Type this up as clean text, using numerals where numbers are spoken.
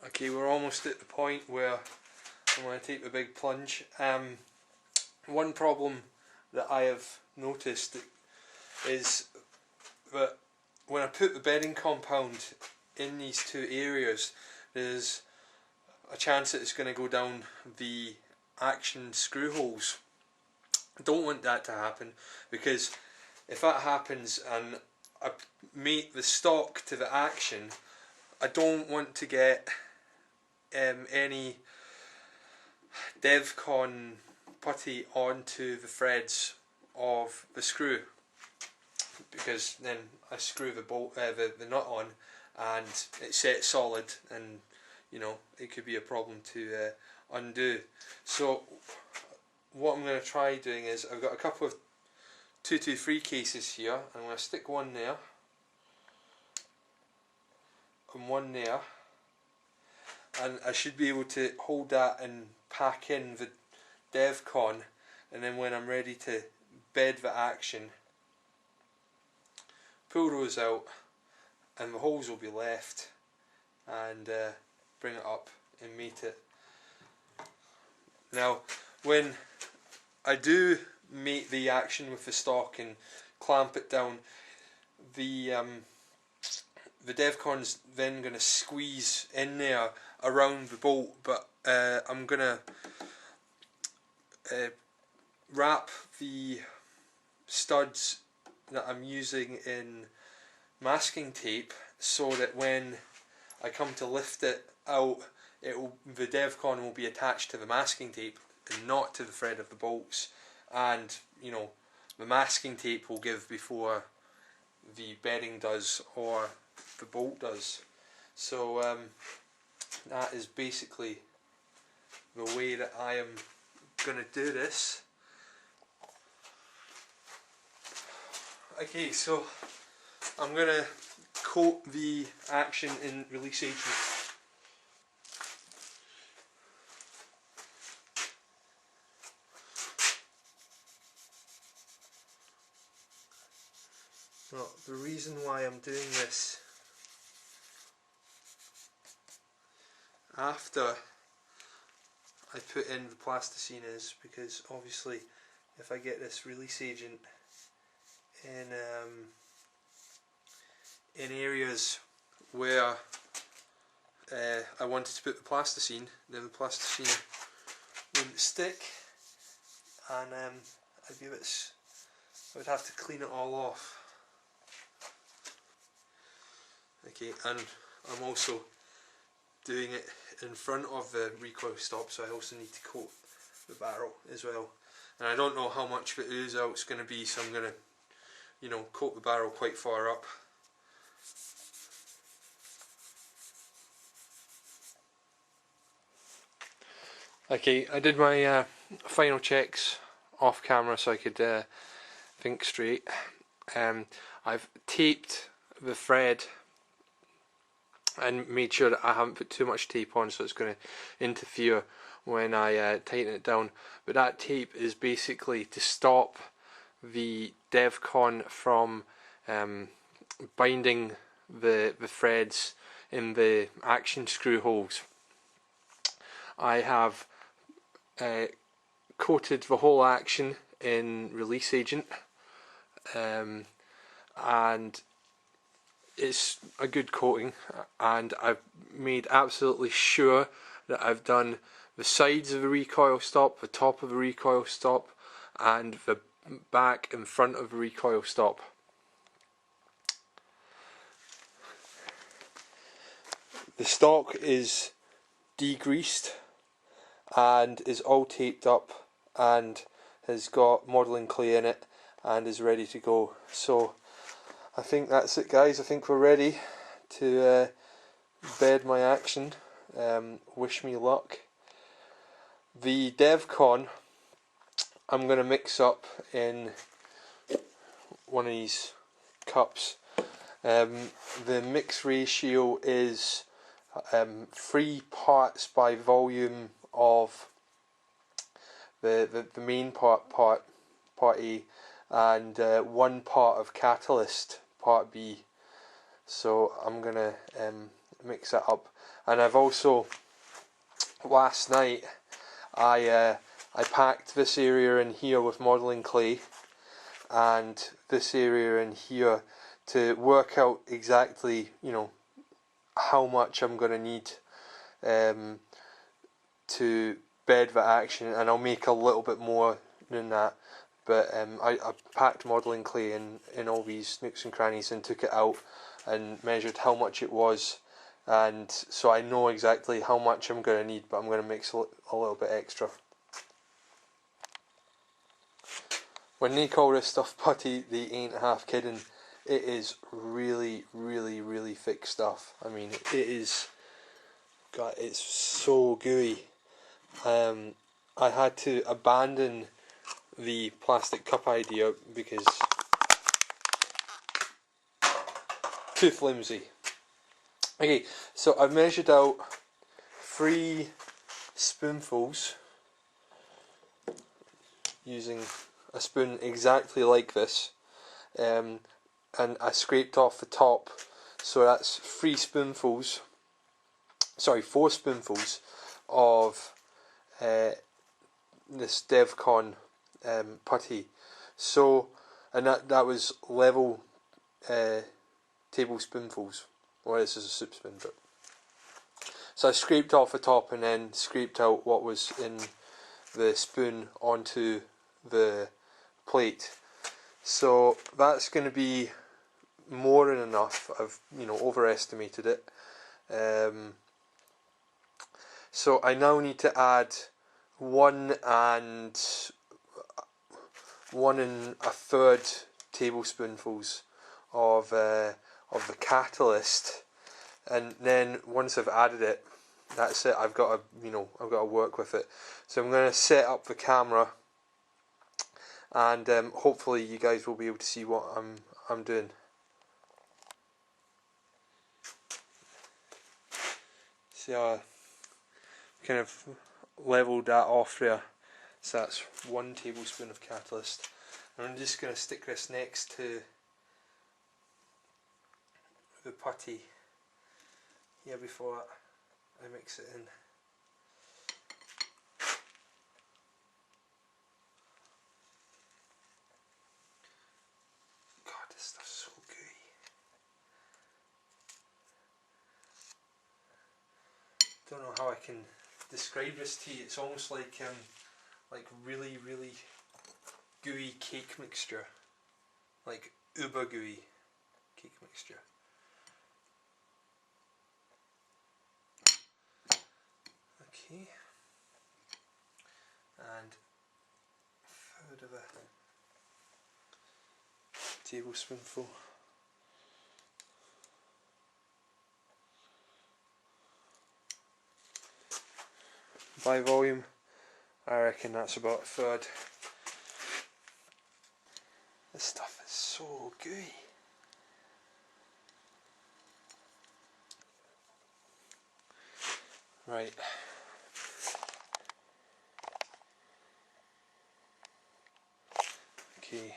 Okay, we're almost at the point where I'm going to take the big plunge. One problem that I have noticed is that when I put the bedding compound in these two areas, there's a chance that it's going to go down the action screw holes. I don't want that to happen, because if that happens and I mate the stock to the action, I don't want to get any DevCon putty onto the threads of the screw, because then I screw the bolt, the nut on, and it's set solid, and you know it could be a problem to undo. So what I'm going to try doing is, I've got a couple of 223 cases here. I'm going to stick one there and one there, and I should be able to hold that and pack in the DevCon, and then when I'm ready to bed the action, pull those out and the holes will be left, and bring it up and mate it. Now when I do mate the action with the stock and clamp it down, the DevCon's then going to squeeze in there around the bolt, but I'm going to wrap the studs that I'm using in masking tape, so that when I come to lift it out, the DevCon will be attached to the masking tape and not to the thread of the bolts, and you know the masking tape will give before the bedding does or the bolt does. So that is basically the way that I am going to do this. Okay, so I'm going to coat the action in release agent. Well, the reason why I'm doing this after I put in the plasticine is because obviously if I get this release agent in areas where I wanted to put the plasticine, then the plasticine wouldn't stick, and I would have to clean it all off. Okay, and I'm also doing it in front of the recoil stop, so I also need to coat the barrel as well. And I don't know how much of the ooze out it's going to be, so I'm going to, you know, coat the barrel quite far up. Okay, I did my final checks off camera so I could think straight. I've taped the thread and made sure that I haven't put too much tape on, so it's going to interfere when I tighten it down. But that tape is basically to stop the DevCon from binding the threads in the action screw holes. I have coated the whole action in release agent, and it's a good coating, and I've made absolutely sure that I've done the sides of the recoil stop, the top of the recoil stop, and the back and front of the recoil stop. The stock is degreased and is all taped up and has got modelling clay in it and is ready to go. So I think that's it, guys. I think we're ready to bed my action. Wish me luck. The DevCon I'm going to mix up in one of these cups. The mix ratio is 3 parts by volume of the main part A, and 1 part of catalyst, part B. So I'm gonna mix that up. And I've also, last night, I packed this area in here with modelling clay and this area in here to work out exactly, you know, how much I'm going to need to bed that action, and I'll make a little bit more than that. But I packed modelling clay in all these nooks and crannies and took it out and measured how much it was, and so I know exactly how much I'm going to need, but I'm going to mix a little bit extra. When they call this stuff putty, they ain't half kidding. It is really, really, really thick stuff. I mean, it is, God, it's so gooey. I had to abandon the plastic cup idea because too flimsy. Okay, so I've measured out 3 spoonfuls using a spoon exactly like this, and I scraped off the top, so that's 4 spoonfuls of this DevCon putty. So, and that was level tablespoonfuls. Well, this is a soup spoon, but so I scraped off the top and then scraped out what was in the spoon onto the plate. So that's going to be more than enough. I've, you know, overestimated it. So I now need to add 1 1⅓ tablespoonfuls of the catalyst, and then once I've added it, that's it. I've got to work with it. So I'm going to set up the camera, and hopefully you guys will be able to see what I'm doing. See how I kind of leveled that off there. So that's 1 tablespoon of catalyst. And I'm just going to stick this next to the putty here before I mix it in. God, this stuff's so gooey. Don't know how I can describe this to you. It's almost like really, really gooey cake mixture, like uber gooey cake mixture. Okay, and 1/3 of a tablespoonful. By volume, I reckon that's about 1/3. This stuff is so gooey. Right. Okay.